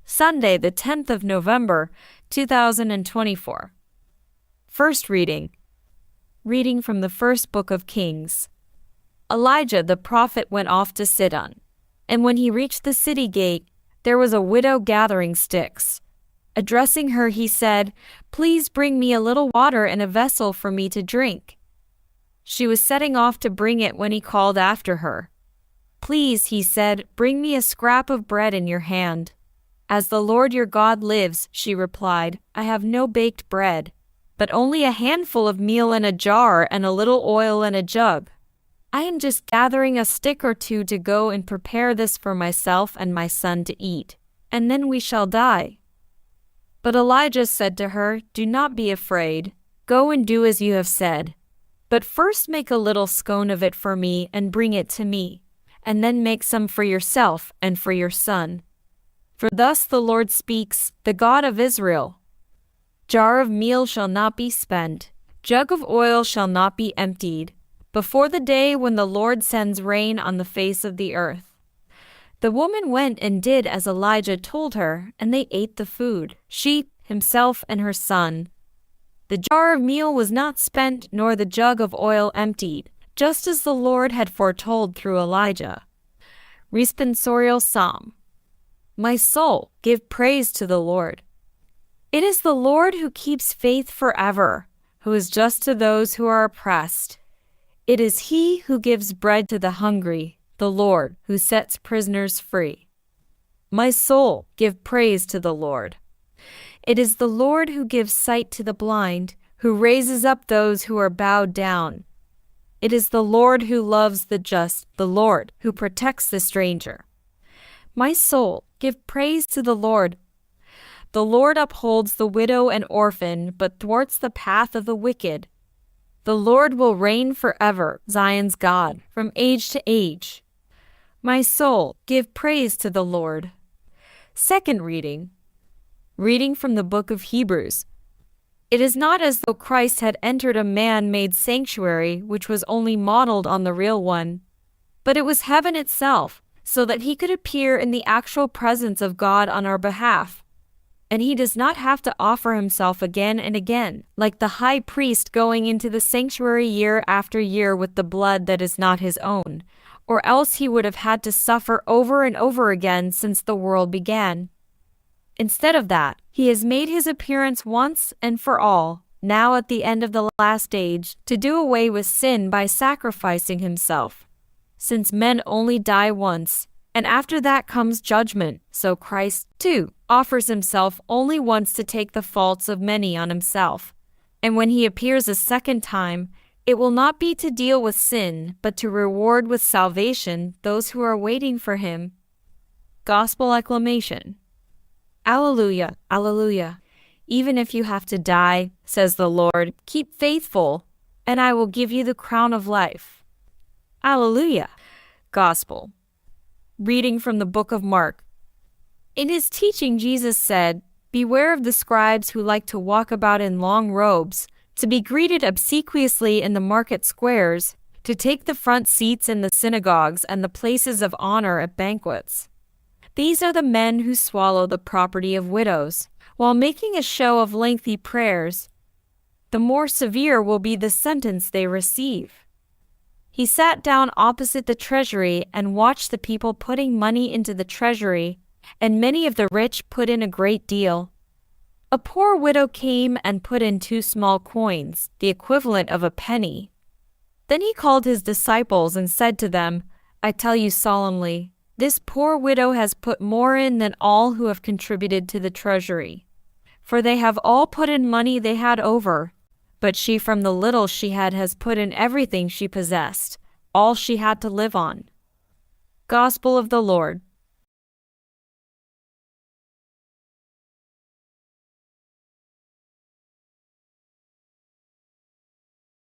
Sunday, the 10th of November, 2024. First reading. Reading from the first book of Kings. Elijah the prophet went off to Sidon, and when he reached the city gate, there was a widow gathering sticks. Addressing her, he said, "Please bring me a little water in a vessel for me to drink." She was setting off to bring it when he called after her. "Please," he said, "bring me a scrap of bread in your hand." "As the Lord your God lives," she replied, "I have no baked bread, but only a handful of meal in a jar and a little oil in a jug. I am just gathering a stick or two to go and prepare this for myself and my son to eat, and then we shall die." But Elijah said to her, "Do not be afraid. Go and do as you have said. But first make a little scone of it for me and bring it to me, and then make some for yourself and for your son. For thus the Lord speaks, the God of Israel. Jar of meal shall not be spent, jug of oil shall not be emptied, before the day when the Lord sends rain on the face of the earth." The woman went and did as Elijah told her, and they ate the food, she, himself, and her son. The jar of meal was not spent, nor the jug of oil emptied, just as the Lord had foretold through Elijah. Responsorial Psalm. My soul, give praise to the Lord. It is the Lord who keeps faith forever, who is just to those who are oppressed. It is He who gives bread to the hungry, the Lord who sets prisoners free. My soul, give praise to the Lord. It is the Lord who gives sight to the blind, who raises up those who are bowed down. It is the Lord who loves the just, the Lord who protects the stranger. My soul, give praise to the Lord. The Lord upholds the widow and orphan, but thwarts the path of the wicked. The Lord will reign forever, Zion's God, from age to age. My soul, give praise to the Lord. Second reading. Reading from the book of Hebrews. It is not as though Christ had entered a man-made sanctuary which was only modeled on the real one, but it was heaven itself, so that he could appear in the actual presence of God on our behalf. And he does not have to offer himself again and again, like the high priest going into the sanctuary year after year with the blood that is not his own, or else he would have had to suffer over and over again since the world began. Instead of that, he has made his appearance once and for all, now at the end of the last age, to do away with sin by sacrificing himself. Since men only die once, and after that comes judgment, so Christ, too, offers himself only once to take the faults of many on himself. And when he appears a second time, it will not be to deal with sin, but to reward with salvation those who are waiting for him. Gospel acclamation. Alleluia, alleluia. Even if you have to die, says the Lord, keep faithful, and I will give you the crown of life. Alleluia. Gospel. Reading from the book of Mark. In his teaching, Jesus said, "Beware of the scribes who like to walk about in long robes, to be greeted obsequiously in the market squares, to take the front seats in the synagogues and the places of honor at banquets. These are the men who swallow the property of widows, while making a show of lengthy prayers. The more severe will be the sentence they receive." He sat down opposite the treasury and watched the people putting money into the treasury, and many of the rich put in a great deal. A poor widow came and put in 2 small coins, the equivalent of a penny. Then he called his disciples and said to them, "I tell you solemnly, this poor widow has put more in than all who have contributed to the treasury. For they have all put in money they had over, but she from the little she had has put in everything she possessed, all she had to live on." Gospel of the Lord.